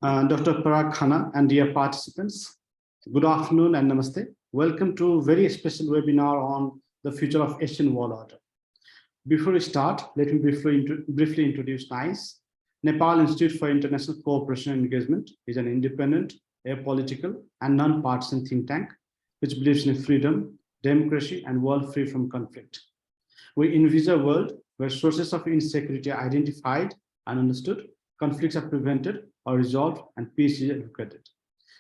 Dr. Parag Khanna and dear participants, good afternoon and namaste. Welcome to a very special webinar on the future of Asian world order. Before we start, let me briefly introduce NICE. Nepal Institute for International Cooperation and Engagement is an independent, apolitical, and non-partisan think tank which believes in freedom, democracy, and world free from conflict. We envisage a world where sources of insecurity are identified and understood, conflicts are prevented or resolved, and peace is advocated.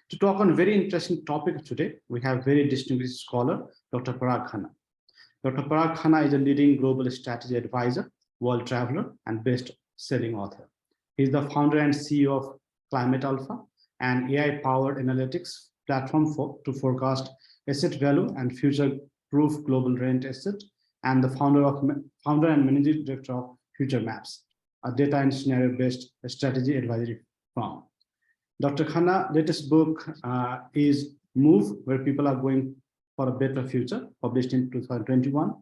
To talk on a very interesting topic today, we have very distinguished scholar, Dr. Parag Khanna. Dr. Parag Khanna is a leading global strategy advisor, world traveler, and best-selling author. He is the founder and CEO of Climate Alpha, an AI-powered analytics platform to forecast asset value and future-proof global rent asset, and the founder and managing director of FutureMap, a data and scenario-based strategy advisory firm. Dr. Khanna's latest book is Move, Where People Are Going for a Better Future, published in 2021,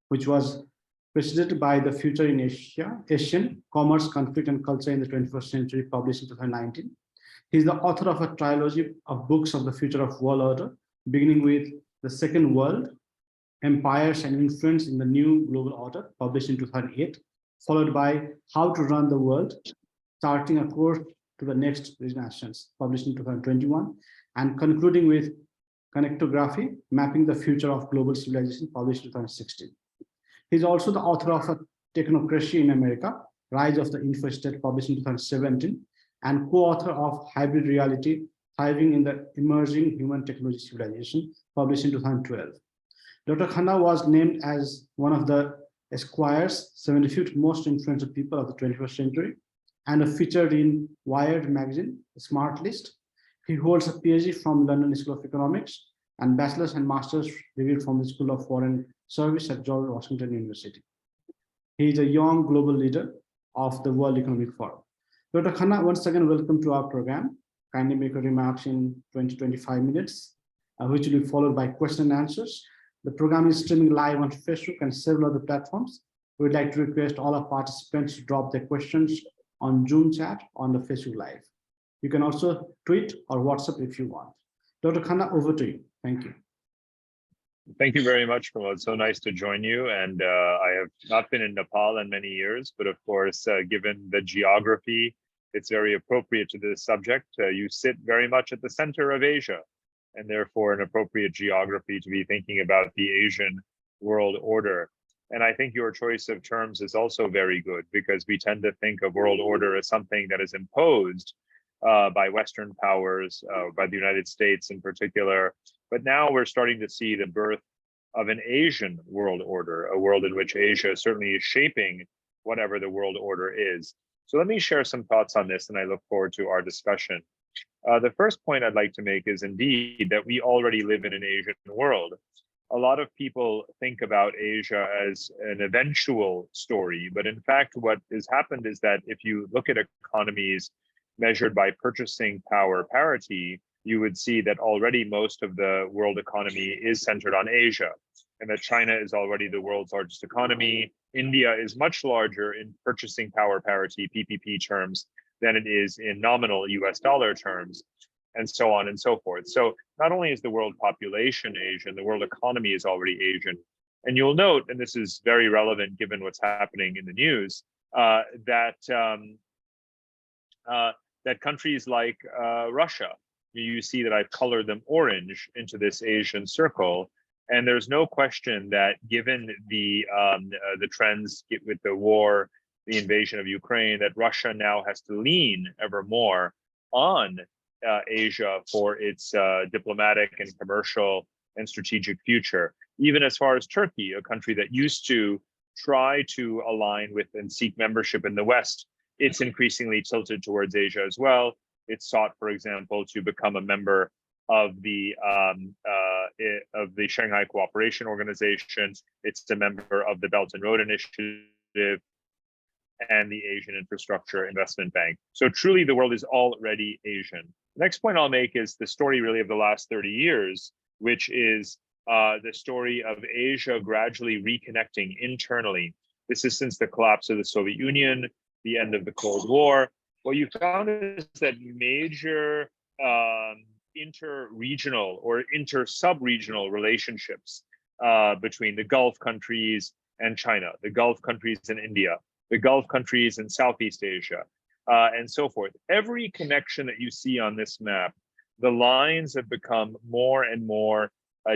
which was preceded by The Future in Asia, Asian Commerce, Conflict and Culture in the 21st Century, published in 2019. He is the author of a trilogy of books of the future of world order, beginning with The Second World, Empires and Influence in the New Global Order, published in 2008, followed by How to Run the World, Starting a Course to the Next Renaissance, published in 2021, and concluding with Connectography, Mapping the Future of Global Civilization, published in 2016. He's also the author of a Technocracy in America, Rise of the Infostate, published in 2017, and co-author of Hybrid Reality, Thriving in the Emerging Human Technology Civilization, published in 2012. Dr. Khanna was named as one of the Esquire's 75th most influential people of the 21st century and featured in Wired magazine, Smart List. He holds a Ph.D. from London School of Economics and Bachelors and Masters degree from the School of Foreign Service at Georgetown University. He is a young global leader of the World Economic Forum. Dr. Khanna, once again, welcome to our program. Kindly make your remarks in 20-25 minutes, which will be followed by question and answers. The program is streaming live on Facebook and several other platforms. We'd like to request all our participants to drop their questions on Zoom chat on the Facebook Live. You can also tweet or WhatsApp if you want. Dr. Khanna, over to you. Thank you. Thank you very much, Pramod. It's so nice to join you. And I have not been in Nepal in many years, but of course, given the geography, it's very appropriate to this subject. You sit very much at the center of Asia, and therefore an appropriate geography to be thinking about the Asian world order. And I think your choice of terms is also very good, because we tend to think of world order as something that is imposed by Western powers, by the United States in particular. But now we're starting to see the birth of an Asian world order, a world in which Asia certainly is shaping whatever the world order is. So let me share some thoughts on this, and I look forward to our discussion. The first point I'd like to make is indeed that we already live in an Asian world. A lot of people think about Asia as an eventual story, but in fact, what has happened is that if you look at economies measured by purchasing power parity, you would see that already most of the world economy is centered on Asia, and that China is already the world's largest economy. India is much larger in purchasing power parity, PPP terms, than it is in nominal US dollar terms, and so on and so forth. So not only is the world population Asian, the world economy is already Asian. And you'll note, and this is very relevant given what's happening in the news, that countries like Russia, you see that I've colored them orange into this Asian circle. And there's no question that given the trends with the war, the invasion of Ukraine, that Russia now has to lean ever more on Asia for its diplomatic and commercial and strategic future. Even as far as Turkey, a country that used to try to align with and seek membership in the West, it's increasingly tilted towards Asia as well. It sought, for example, to become a member of the Shanghai Cooperation Organization. It's a member of the Belt and Road Initiative and the Asian Infrastructure Investment Bank. So truly, the world is already Asian. The next point I'll make is the story really of the last 30 years, which is the story of Asia gradually reconnecting internally. This is since the collapse of the Soviet Union, the end of the Cold War, what you found is that major inter-regional or inter-sub-regional relationships between the Gulf countries and China, the Gulf countries and India, the Gulf countries and Southeast Asia, and so forth. Every connection that you see on this map, the lines have become more and more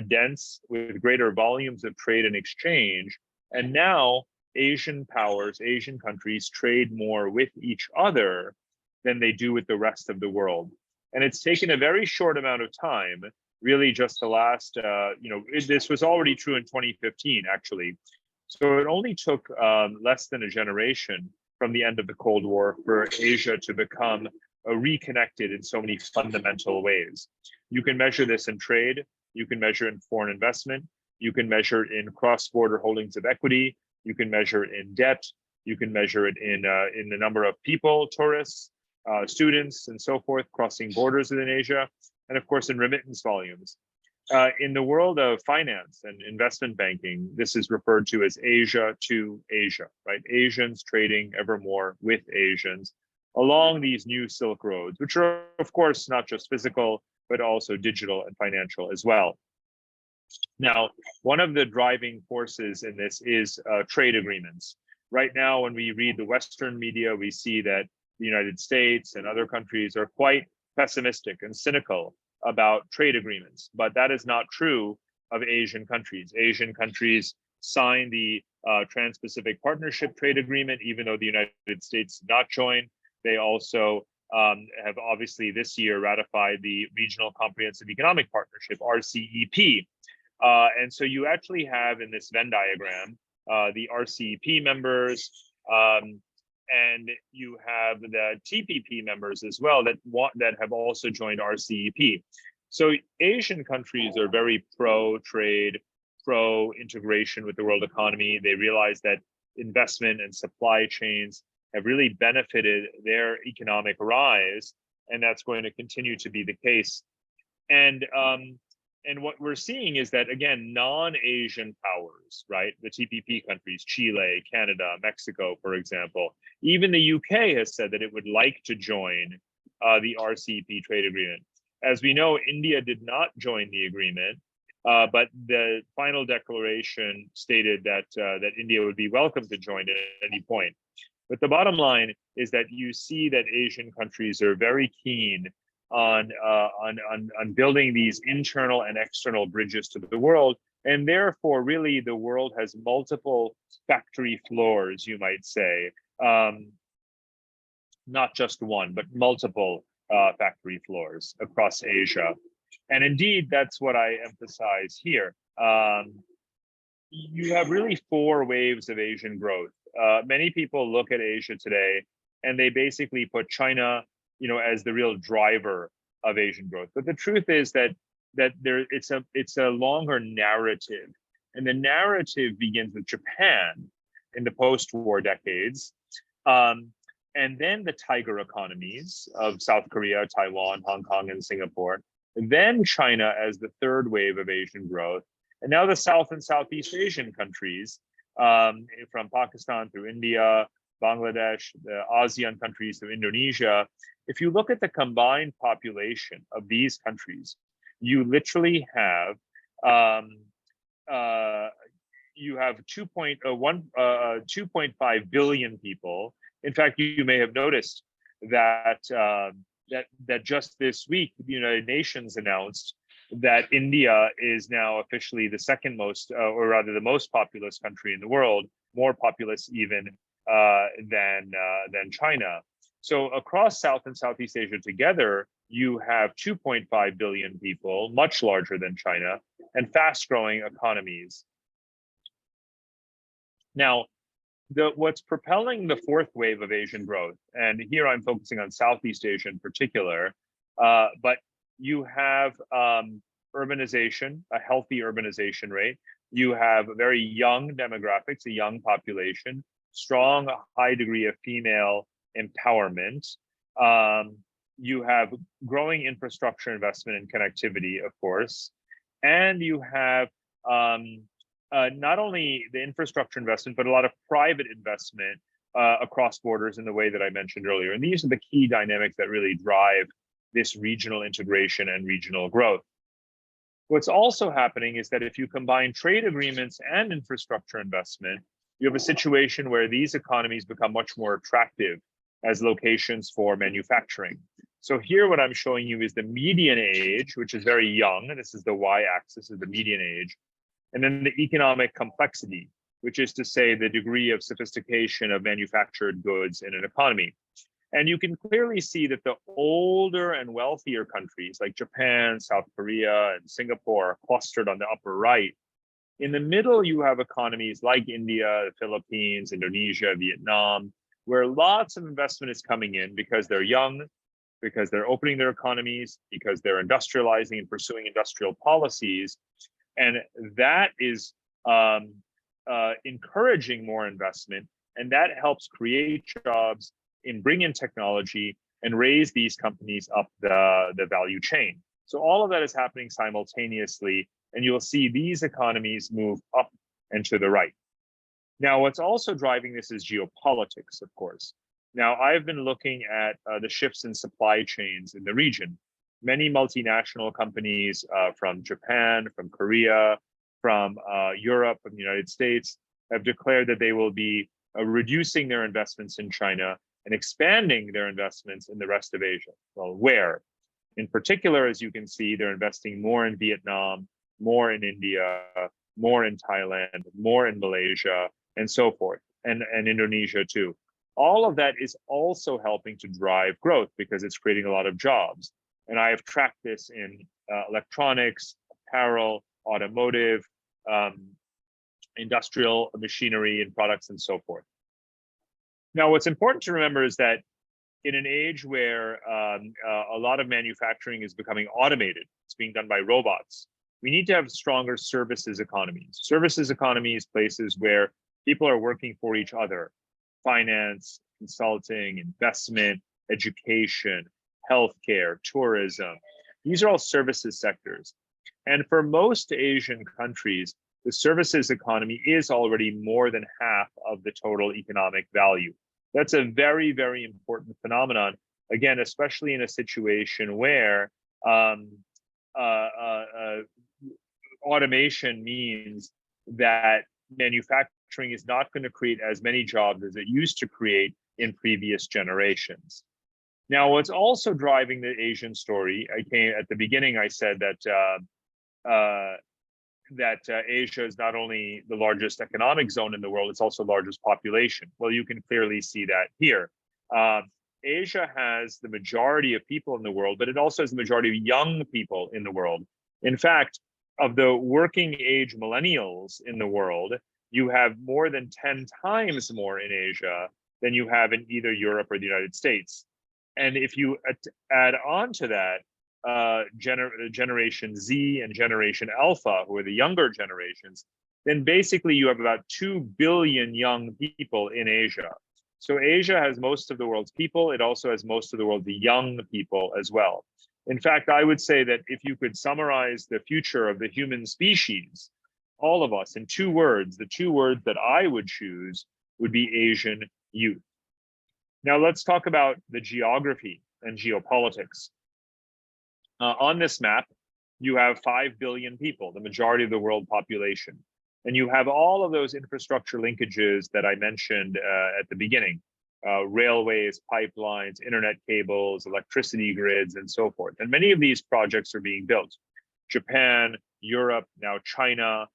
dense with greater volumes of trade and exchange. And now Asian powers, Asian countries trade more with each other than they do with the rest of the world. And it's taken a very short amount of time, really just the last, this was already true in 2015, actually. So it only took less than a generation from the end of the Cold War for Asia to become reconnected in so many fundamental ways. You can measure this in trade, you can measure in foreign investment, you can measure in cross-border holdings of equity, you can measure it in debt, you can measure it in the number of people, tourists, students, and so forth crossing borders within Asia, and of course in remittance volumes. In the world of finance and investment banking, this is referred to as Asia to Asia, right? Asians trading ever more with Asians along these new Silk Roads, which are, of course, not just physical, but also digital and financial as well. Now, one of the driving forces in this is trade agreements. Right now, when we read the Western media, we see that the United States and other countries are quite pessimistic and cynical about trade agreements, but that is not true of Asian countries. Asian countries signed the Trans-Pacific Partnership Trade Agreement, even though the United States did not join. They also have obviously this year ratified the Regional Comprehensive Economic Partnership, RCEP. And so you actually have in this Venn diagram, the RCEP members, and you have the TPP members as well that have also joined RCEP. So Asian countries are very pro-trade, pro-integration with the world economy. They realize that investment and supply chains have really benefited their economic rise, and that's going to continue to be the case. And what we're seeing is that, again, non-Asian powers, right? The TPP countries, Chile, Canada, Mexico, for example, even the UK has said that it would like to join the RCEP trade agreement. As we know, India did not join the agreement, but the final declaration stated that that India would be welcome to join at any point. But the bottom line is that you see that Asian countries are very keen on building these internal and external bridges to the world, and therefore, really, the world has multiple factory floors, you might say, not just one, but multiple factory floors across Asia. And indeed, that's what I emphasize here. You have really four waves of Asian growth. Many people look at Asia today, and they basically put China, as the real driver of Asian growth. But the truth is that it's a longer narrative, and the narrative begins with Japan in the post-war decades, and then the tiger economies of South Korea, Taiwan, Hong Kong, and Singapore. Then China as the third wave of Asian growth, and now the South and Southeast Asian countries, from Pakistan through India, Bangladesh, the ASEAN countries through Indonesia. If you look at the combined population of these countries, you literally have 2.5 billion people. In fact, you may have noticed that that just this week, the United Nations announced that India is now officially the second most, or rather the most populous country in the world, more populous even than China. So across South and Southeast Asia together, you have 2.5 billion people, much larger than China, and fast-growing economies. Now, what's propelling the fourth wave of Asian growth, and here I'm focusing on Southeast Asia in particular, but you have urbanization, a healthy urbanization rate. You have very young demographics, a young population, strong, high degree of female empowerment. You have growing infrastructure investment and connectivity, of course, and you have not only the infrastructure investment, but a lot of private investment across borders in the way that I mentioned earlier. And these are the key dynamics that really drive this regional integration and regional growth. What's also happening is that if you combine trade agreements and infrastructure investment, you have a situation where these economies become much more attractive as locations for manufacturing. So here what I'm showing you is the median age, which is very young, and this is the y-axis is the median age, and then the economic complexity, which is to say the degree of sophistication of manufactured goods in an economy. And you can clearly see that the older and wealthier countries like Japan, South Korea, and Singapore are clustered on the upper right. In the middle, you have economies like India, the Philippines, Indonesia, Vietnam, where lots of investment is coming in because they're young, because they're opening their economies, because they're industrializing and pursuing industrial policies. And that is encouraging more investment, and that helps create jobs and bring in technology and raise these companies up the value chain. So all of that is happening simultaneously, and you'll see these economies move up and to the right. Now, what's also driving this is geopolitics, of course. Now, I've been looking at the shifts in supply chains in the region. Many multinational companies from Japan, from Korea, from Europe, from the United States have declared that they will be reducing their investments in China and expanding their investments in the rest of Asia. Well, where? In particular, as you can see, they're investing more in Vietnam, more in India, more in Thailand, more in Malaysia, and so forth, and Indonesia too. All of that is also helping to drive growth because it's creating a lot of jobs. And I have tracked this in electronics, apparel, automotive, industrial machinery and products, and so forth. Now, what's important to remember is that in an age where a lot of manufacturing is becoming automated, it's being done by robots, we need to have stronger services economies. Services economies, places where people are working for each other, finance, consulting, investment, education, healthcare, tourism. These are all services sectors. And for most Asian countries, the services economy is already more than half of the total economic value. That's a very, very important phenomenon. Again, especially in a situation where automation means that manufacturing is not going to create as many jobs as it used to create in previous generations. Now, what's also driving the Asian story, at the beginning, I said that Asia is not only the largest economic zone in the world, it's also the largest population. Well, you can clearly see that here. Asia has the majority of people in the world, but it also has the majority of young people in the world. In fact, of the working age millennials in the world, you have more than 10 times more in Asia than you have in either Europe or the United States. And if you add on to that, Generation Z and Generation Alpha, who are the younger generations, then basically you have about 2 billion young people in Asia. So Asia has most of the world's people. It also has most of the world's young people as well. In fact, I would say that if you could summarize the future of the human species, all of us, in 2 words, the 2 words that I would choose would be Asian youth. Now let's talk about the geography and geopolitics. On this map, you have 5 billion people, the majority of the world population. And you have all of those infrastructure linkages that I mentioned at the beginning, railways, pipelines, internet cables, electricity grids, and so forth. And many of these projects are being built. Japan, Europe, now China,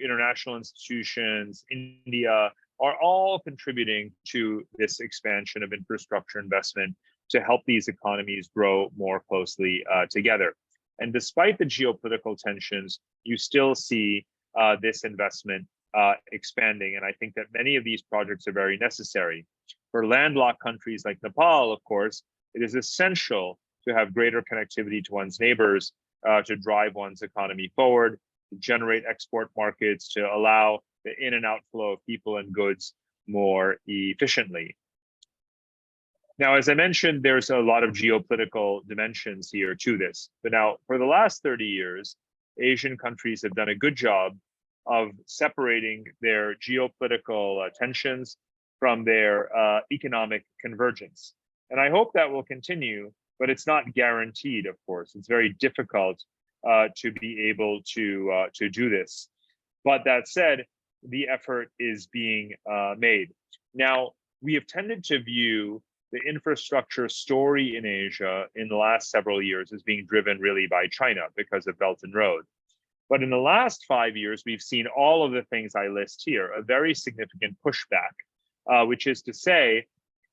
international institutions, India, are all contributing to this expansion of infrastructure investment to help these economies grow more closely together. And despite the geopolitical tensions, you still see this investment expanding. And I think that many of these projects are very necessary. For landlocked countries like Nepal, of course, it is essential to have greater connectivity to one's neighbors to drive one's economy forward, to generate export markets, to allow the in and outflow of people and goods more efficiently. Now, as I mentioned, there's a lot of geopolitical dimensions here to this. But now, for the last 30 years, Asian countries have done a good job of separating their geopolitical tensions from their economic convergence. And I hope that will continue, but it's not guaranteed, of course. It's very difficult to be able to do this. But that said, the effort is being made. Now, we have tended to view the infrastructure story in Asia in the last several years as being driven really by China because of Belt and Road. But in the last 5 years, we've seen all of the things I list here, a very significant pushback, which is to say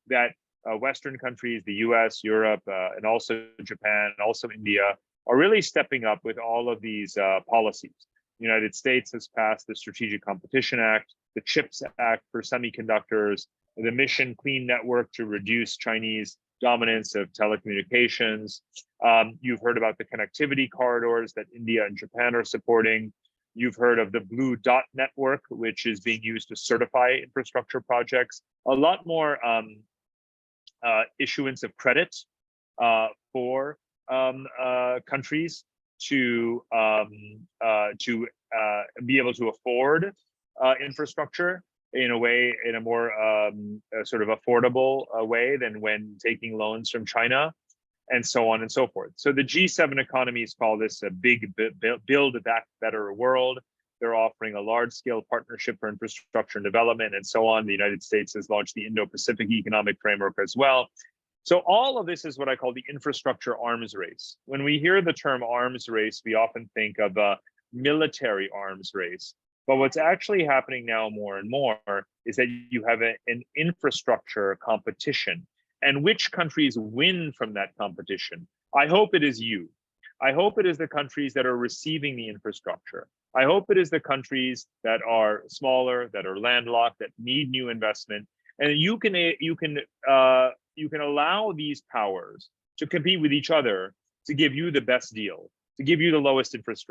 that Western countries, the US, Europe, and also Japan, and also India, are really stepping up with all of these policies. The United States has passed the Strategic Competition Act, the CHIPS Act for semiconductors, the Mission Clean Network to reduce Chinese dominance of telecommunications. You've heard about the connectivity corridors that India and Japan are supporting. You've heard of the Blue Dot Network, which is being used to certify infrastructure projects. A lot more issuance of credit for countries to be able to afford infrastructure in a more sort of affordable way than when taking loans from China, and so on and so forth. So the G7 economies call this a big build back better world. They're offering a large-scale partnership for infrastructure and development and so on. The United States has launched the Indo-Pacific Economic Framework as well. So all of this is what I call the infrastructure arms race. When we hear the term arms race, we often think of a military arms race. But what's actually happening now more and more is that you have an infrastructure competition. And which countries win from that competition? I hope it is you. I hope it is the countries that are receiving the infrastructure. I hope it is the countries that are smaller, that are landlocked, that need new investment. And you can allow these powers to compete with each other to give you the best deal, to give you the lowest interest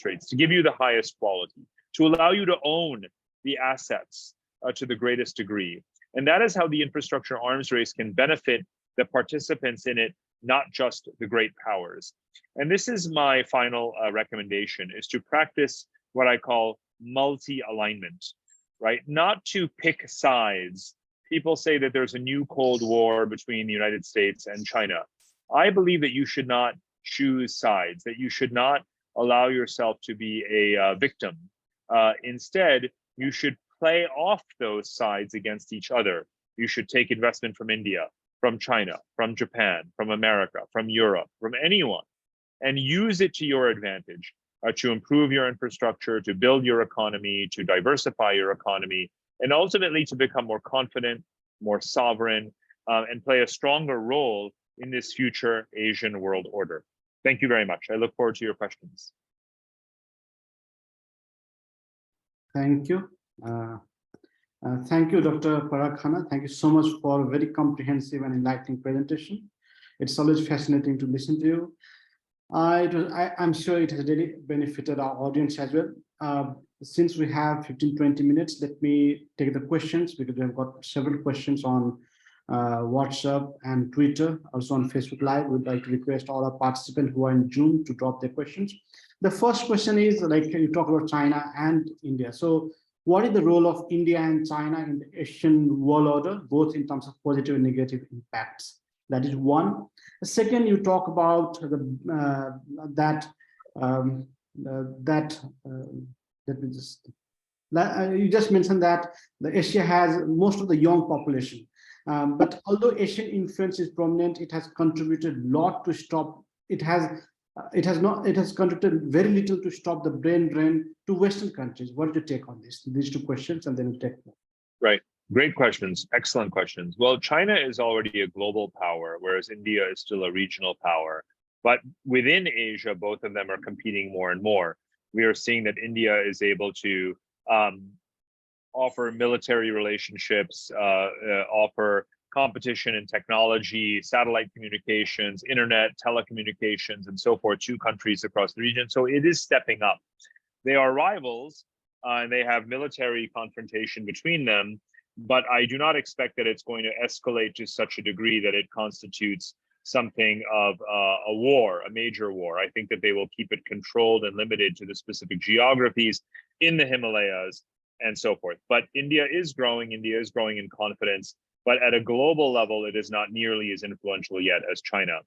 rates, to give you the highest quality, to allow you to own the assets to the greatest degree. And that is how the infrastructure arms race can benefit the participants in it, not just the great powers. And this is my final recommendation, is to practice what I call multi-alignment, right? Not to pick sides. People say that there's a new Cold War between the United States and China. I believe that you should not choose sides, that you should not allow yourself to be a victim. Instead, you should play off those sides against each other. You should take investment from India, from China, from Japan, from America, from Europe, from anyone, and use it to your advantage to improve your infrastructure, to build your economy, to diversify your economy, and ultimately to become more confident, more sovereign, and play a stronger role in this future Asian world order. Thank you very much. I look forward to your questions. Thank you. Thank you, Dr. Parag Khanna. Thank you so much for a very comprehensive and enlightening presentation. It's always fascinating to listen to you. I'm sure it has really benefited our audience as well. Since we have 15-20 minutes, let me take the questions, because we have got several questions on WhatsApp and Twitter, also on Facebook Live. We'd like to request all our participants who are in Zoom to drop their questions. The first question is, like, you talk about China and India. So what is the role of India and China in the Asian world order, both in terms of positive and negative impacts? That is one. The second, you talk about you just mentioned that the Asia has most of the young population. But although Asian influence is prominent, it has contributed a lot to stop. It has contributed very little to stop the brain drain to Western countries. What do you take on this? These two questions, and then we'll take more. Right. Great questions. Excellent questions. Well, China is already a global power, whereas India is still a regional power. But within Asia, both of them are competing more and more. We are seeing that India is able to offer military relationships, offer competition in technology, satellite communications, internet, telecommunications, and so forth to countries across the region. So it is stepping up. They are rivals, and they have military confrontation between them, but I do not expect that it's going to escalate to such a degree that it constitutes something of a war, a major war. I think that they will keep it controlled and limited to the specific geographies in the Himalayas and so forth. But India is growing in confidence, but at a global level, it is not nearly as influential yet as China.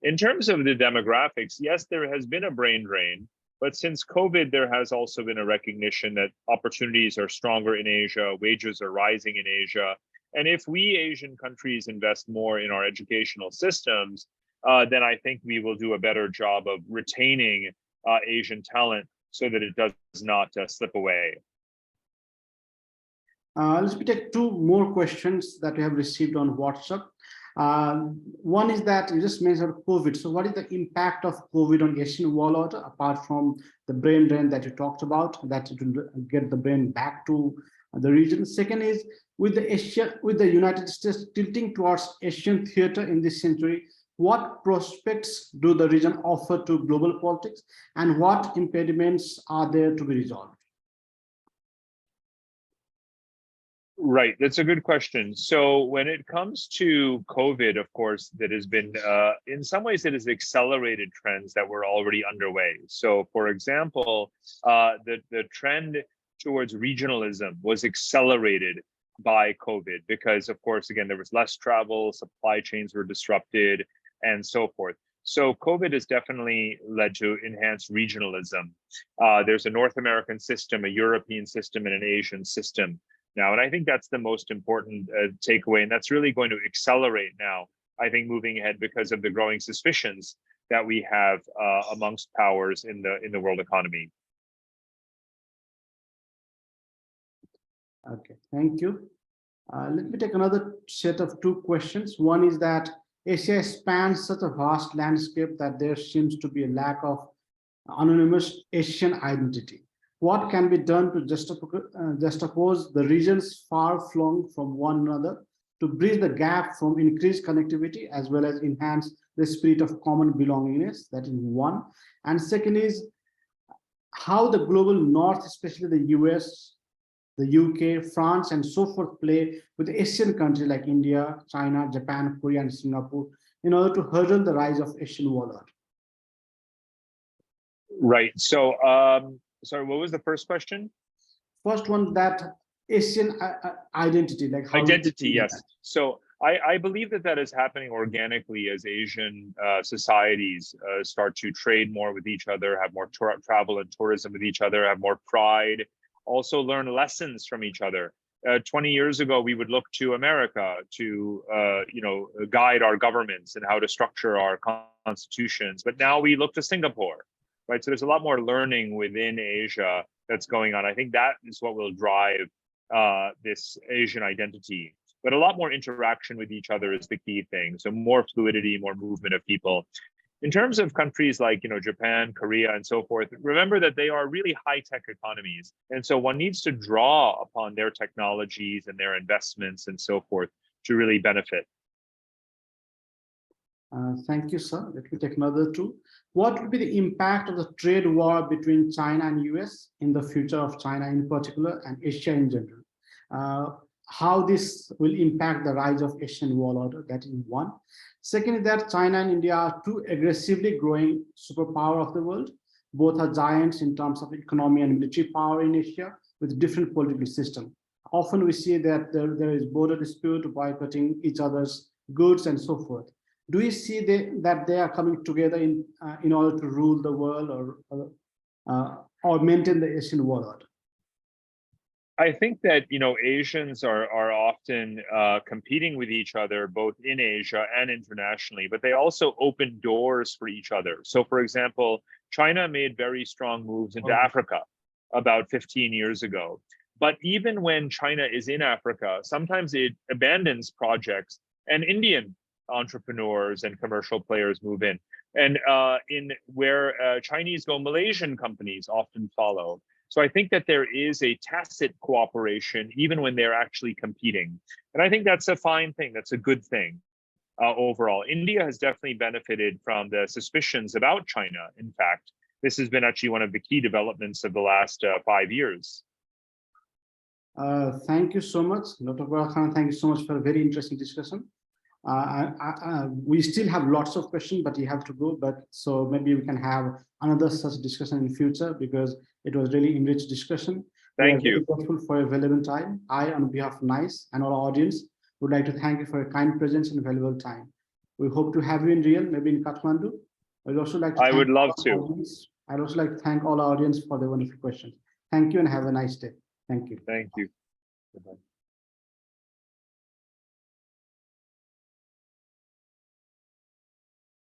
In terms of the demographics, yes, there has been a brain drain, but since COVID, there has also been a recognition that opportunities are stronger in Asia, wages are rising in Asia. And if we Asian countries invest more in our educational systems, then I think we will do a better job of retaining Asian talent so that it does not slip away. Let me take two more questions that we have received on WhatsApp. One is that you just mentioned COVID. So what is the impact of COVID on Asian world order, apart from the brain drain that you talked about, that it will get the brain back to the region? Second is, with the United States tilting towards Asian theater in this century, what prospects do the region offer to global politics, and what impediments are there to be resolved? Right, that's a good question. So when it comes to COVID, of course, that has been, in some ways, it has accelerated trends that were already underway. So for example, the trend towards regionalism was accelerated by COVID because, of course, again, there was less travel, supply chains were disrupted, and so forth. So COVID has definitely led to enhanced regionalism. There's a North American system, a European system, and an Asian system now. And I think that's the most important takeaway. And that's really going to accelerate now, I think, moving ahead because of the growing suspicions that we have amongst powers in the world economy. Okay, thank you. Let me take another set of two questions. One is that Asia spans such a vast landscape that there seems to be a lack of anonymous Asian identity. What can be done to juxtapose the regions far-flung from one another to bridge the gap from increased connectivity as well as enhance the spirit of common belongingness? That is one. And second is how the global north, especially the US, the UK, France, and so forth, play with Asian countries like India, China, Japan, Korea, and Singapore in order to hurdle the rise of Asian warlord. Right. So, sorry, what was the first question? First one, that Asian identity, like how identity. Yes. So I believe that is happening organically as Asian societies start to trade more with each other, have more travel and tourism with each other, have more pride, also learn lessons from each other. 20 years ago, we would look to America to guide our governments and how to structure our constitutions. But now we look to Singapore, right? So there's a lot more learning within Asia that's going on. I think that is what will drive this Asian identity. But a lot more interaction with each other is the key thing. So more fluidity, more movement of people. In terms of countries like, Japan, Korea, and so forth, remember that they are really high-tech economies. And so one needs to draw upon their technologies and their investments and so forth to really benefit. Thank you, sir. Let me take another two. What would be the impact of the trade war between China and US in the future of China in particular and Asia in general? How this will impact the rise of Asian world order? That is one. Second is that China and India are two aggressively growing superpower of the world. Both are giants in terms of economy and military power in Asia with different political systems. Often we see that there is border dispute, boycotting each other's goods and so forth. Do you see that they are coming together in order to rule the world or maintain the Asian world order? I think that Asians are often competing with each other both in Asia and internationally, but they also open doors for each other. So, for example, China made very strong moves into Africa about 15 years ago. But even when China is in Africa, sometimes it abandons projects, and Indian entrepreneurs and commercial players move in. And in where Chinese go, Malaysian companies often follow. So I think that there is a tacit cooperation even when they're actually competing. And I think that's a fine thing. That's a good thing overall. India has definitely benefited from the suspicions about China. In fact, this has been actually one of the key developments of the last 5 years. Thank you so much, Dr. Parag Khanna. Thank you so much for a very interesting discussion. We still have lots of questions, but you have to go. So maybe we can have another such discussion in future because it was really enriched discussion. Thank We are you. very grateful for your valuable time. I, on behalf of NICE and our audience, would like to thank you for your kind presence and valuable time. We hope to have you in real, maybe in Kathmandu. I'd also like to I thank would love all to. audience. I'd also like to thank all our audience for their wonderful questions. Thank you and have a nice day. Thank you. Thank you. Bye-bye.